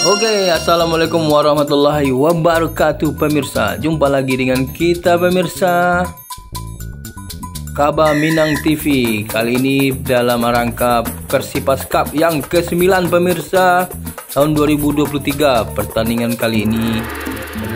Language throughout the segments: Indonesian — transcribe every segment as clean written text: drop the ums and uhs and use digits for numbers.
Oke, assalamualaikum warahmatullahi wabarakatuh pemirsa. Jumpa lagi dengan kita pemirsa Kaba Minang TV. Kali ini dalam rangka Persipas Cup yang ke-9 pemirsa tahun 2023. Pertandingan kali ini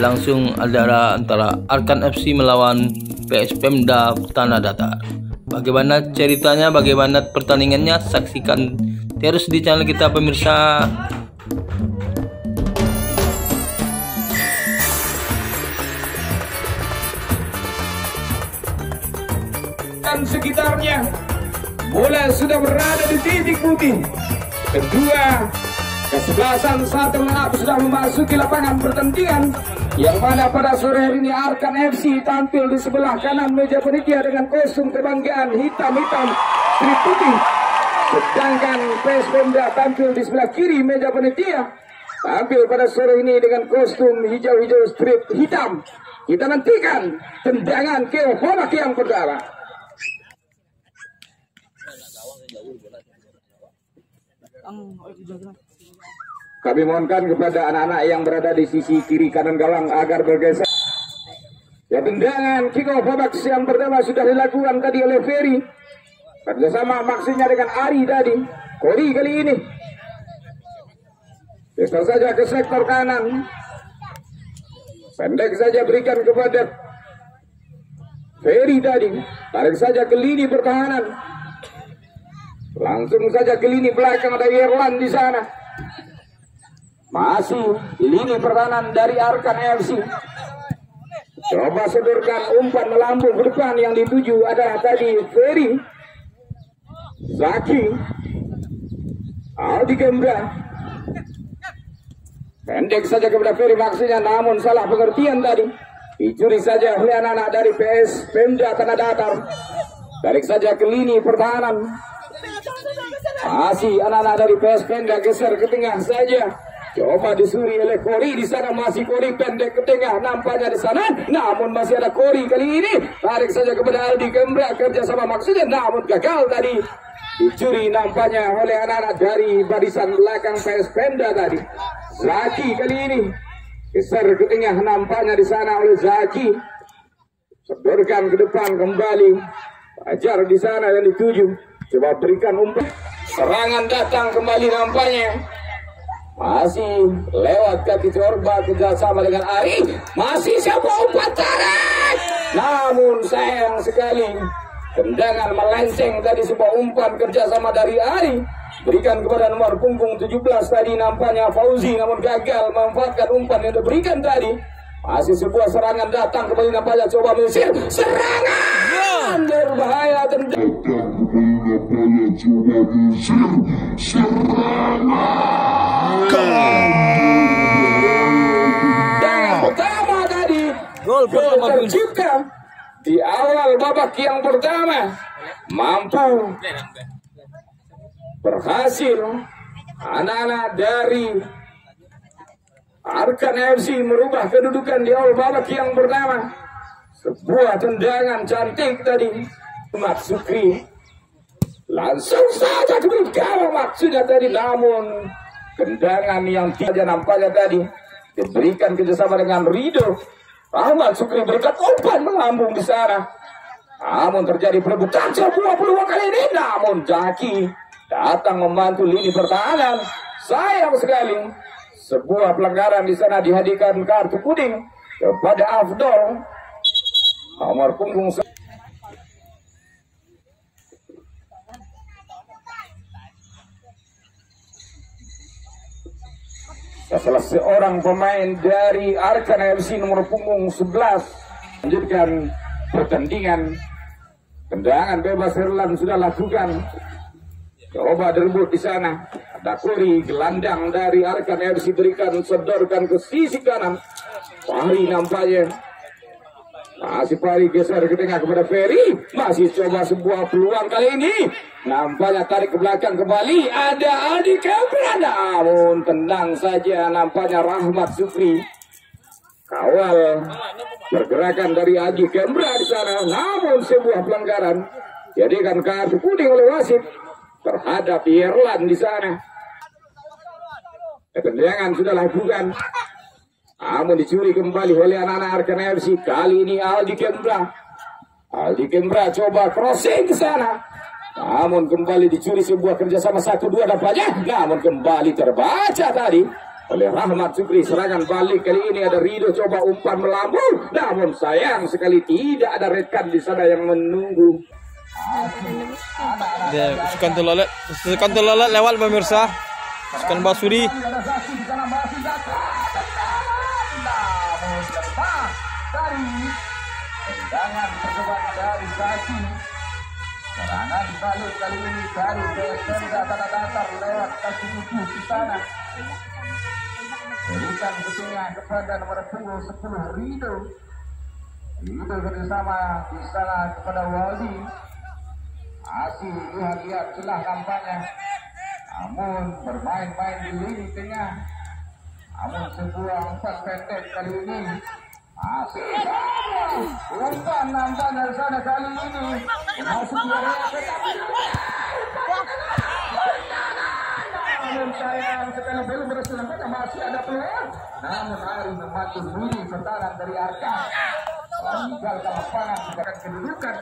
langsung antara Arkan FC melawan PS Pemda Tanah Datar. Bagaimana ceritanya, bagaimana pertandingannya, saksikan terus di channel kita pemirsa. Dan sekitarnya bola sudah berada di titik putih. Kedua kesebelasan satu mengaku sudah memasuki lapangan pertandingan, yang mana pada sore hari ini Arkan FC tampil di sebelah kanan meja panitia dengan kostum kebanggaan hitam-hitam strip putih, sedangkan PS Pemda tampil di sebelah kiri meja panitia tampil pada sore ini dengan kostum hijau-hijau strip hitam. Kita nantikan tendangan ke babak yang pertama. Kami mohonkan kepada anak-anak yang berada di sisi kiri kanan gawang agar bergeser. Ya, tendangan kick-off babak yang pertama sudah dilakukan tadi oleh Ferry kerjasama maksudnya dengan Ari tadi. Kori kali ini bisa saja ke sektor kanan, pendek saja berikan kepada Ferry tadi, tarik saja ke lini pertahanan, langsung saja ke lini belakang, ada Yerlan di sana. Masih lini pertahanan dari Arkan FC. Coba sodorkan umpan melambung ke depan, yang dituju adalah tadi Ferry, Zaki, Aldi Gembra. Pendek saja kepada Ferry maksudnya, namun salah pengertian tadi. Dicuri saja oleh anak-anak dari PS Pemda Tanah Datar. Tarik saja ke lini pertahanan. Masih anak-anak dari PS Pemda geser ke tengah saja. Coba disuri oleh Kori di sana, masih Kori pendek ke tengah nampaknya di sana, namun masih ada Kori kali ini. Tarik saja kepada Aldi Gembra kerjasama maksudnya, namun gagal tadi. Dicuri nampaknya oleh anak-anak dari barisan belakang PS Pemda tadi. Zaki kali ini geser ke tengah nampaknya di sana oleh Zaki. Sodorkan ke depan kembali. Ajar di sana yang dituju. Coba berikan umpan. Serangan datang kembali nampaknya. Masih lewat kaki Corba kerjasama dengan Ari. Masih siapa umpan tarik. Namun sayang sekali, tendangan melenceng tadi, sebuah umpan kerjasama dari Ari. Berikan kepada nomor punggung 17 tadi nampaknya Fauzi, namun gagal memanfaatkan umpan yang diberikan tadi. Masih sebuah serangan datang kembali nampaknya, coba mengusir. Serangan berbahaya tendang. Dan pertama tadi gol tercipta di awal babak yang pertama, mampu berhasil anak-anak dari Arkan FC merubah kedudukan di awal babak yang pertama. Sebuah tendangan cantik tadi Mat Sukri, langsung saja ke gawang maksudnya tadi, namun tendangan yang tidak nampaknya tadi diberikan kerjasama dengan Rido. Ahmad Sukri berikan umpan melambung di sana, namun terjadi perebutan sebuah peluang kali ini, namun Zaki datang membantu lini pertahanan. Sayang sekali, sebuah pelanggaran di sana, dihadirkan kartu kuning kepada Afdol nomor punggung. Salah seorang pemain dari Arkan FC nomor punggung 11 lanjutkan pertandingan. Tendangan bebas Herlan sudah lakukan. Coba direbut di sana. Ada Kori, gelandang dari Arkan FC, berikan sodorkan ke sisi kanan. Fahri nampaknya. Masih Fahri geser ke tengah kepada Ferry. Masih coba sebuah peluang kali ini. Nampaknya tarik ke belakang kembali. Ada Aldi Gembra, namun tenang saja nampaknya Rahmat Sukri. Kawal pergerakan dari Aldi Gembra di sana, namun sebuah pelanggaran. Jadikan kartu kuning oleh wasit terhadap Yerlan di sana. Tendangan sudah lakukan. Namun dicuri kembali oleh anak-anak Arkan FC. Kali ini Aldi Kembra. Aldi Kembra coba crossing ke sana. Namun kembali dicuri sebuah kerjasama 1-2 nampaknya. Namun kembali terbaca tadi oleh Rahmat Sukri. Serangan balik kali ini ada Rido coba umpan melambung. Namun sayang sekali tidak ada rekan di sana yang menunggu. Sukan terlalat lewat pemirsa. Sukan Basuri. Tendangan percobaan dari Zaki. Serangan balik kali ini dari Desenda datar lewat kaki 7 di sana. Berikan ke tengah kepada nomor punggung 10 Rido. Rido bersama di sana kepada Waldi. Masih lihat celah nampaknya. Namun bermain-main di lini tengah. Namun sebuah umpan pendek kali ini. Masih umpan nampaknya dari sana kali ini. Masih namun sayang sekali belum berhasil nampaknya masih ada peluang. Namun Ari membantu diri pertahanan dari Arkan. Meninggalkan lapangan sebagai kedudukan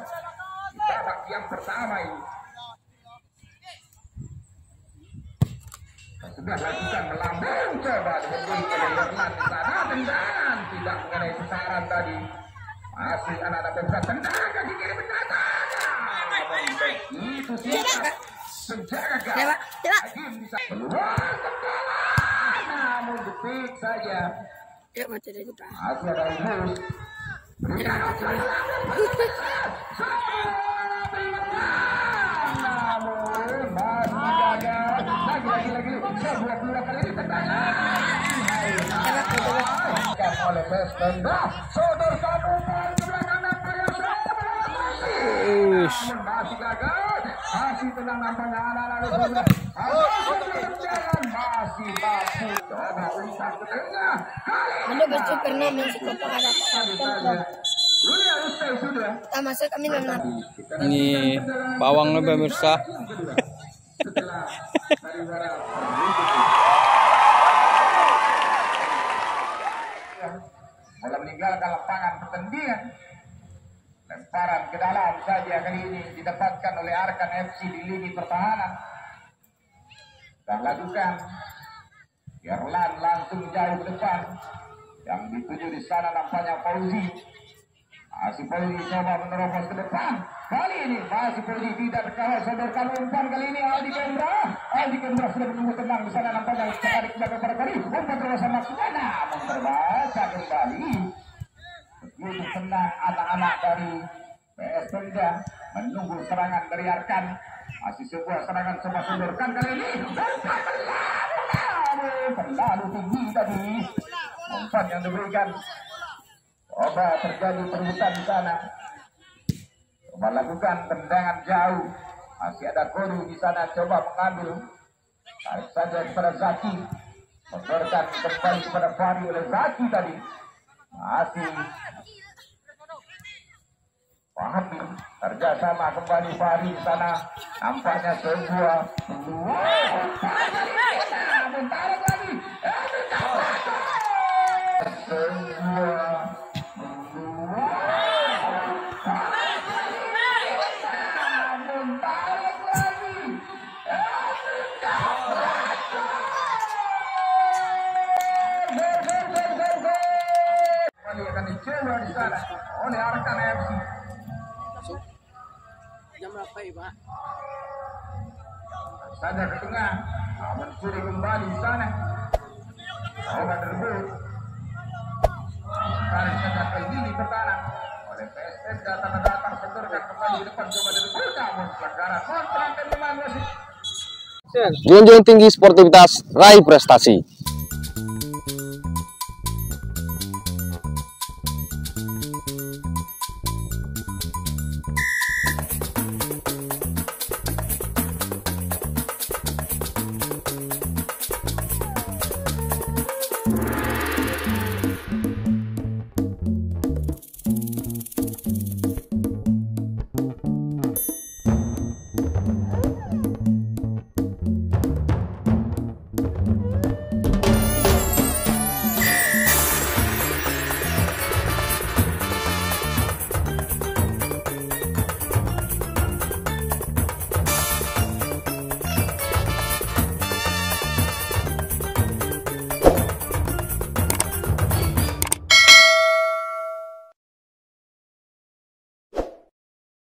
di babak yang pertama ini. Sudah lakukan melambung coba diberi oleh Herman di sana. Tendangan tidak mengenai sasaran tadi. Masih anak-anak Pemda tendangan kaki kiri mendatang. Itu siapa? Penjaga Hakim bisa peluang tendangan. Namun detik saja. Masih ada Imus. Oleh Pesenda sodorkan umpan ke belakang masih gagal, masih tenang nampaknya anak-anak masih mampu coba umpan ke tengah. Ano gusto pernah masuk ke masuk kami naman. Ini bawangnya pemirsa. Mulai meninggalkan lapangan pertandingan. Lemparan ke dalam saja kali ini didapatkan oleh Arkan FC di lini pertahanan. Dan lakukan Yerlan langsung jauh ke depan. Yang dituju di sana nampaknya Fauzi. Masih Fauzi coba menerobos ke depan. Kali ini masih Fauzi tidak terkawal. Sodorkan umpan kali ini Aldi Kembra. Aldi Kembra sudah menunggu tenang di sana nampaknya tarik belakang pada kali. Umpan terasa maksudnya namun terbaca kembali. Begitu tenang anak-anak dari PS Pemda menunggu serangan dari Arkan. Masih sebuah serangan coba sodorkan kali ini. Umpan terlalu tinggi tadi. Umpan yang diberikan. Coba terjadi perebutan di sana. Coba lakukan tendangan jauh. Masih ada Kori di sana coba mengambil. Tarik saja kepada Zaki. Sodorkan kembali kepada Fahri oleh Zaki tadi. Masih Fahmi kerjasama kembali Fahri di sana. Nampaknya sebuah namun tarik lagi. Akan dicoba di sana oleh Arkan FC. Jam berapa ya, Pak? Saja ke tengah, mencuri kembali di sana. Coba terbut. Tarik saja ke lini pertahanan oleh PSS datang sodorkan kembali di depan coba terbut. Namun pelanggaran kontrak dan pemain wasit. Junjung tinggi sportivitas, raih prestasi.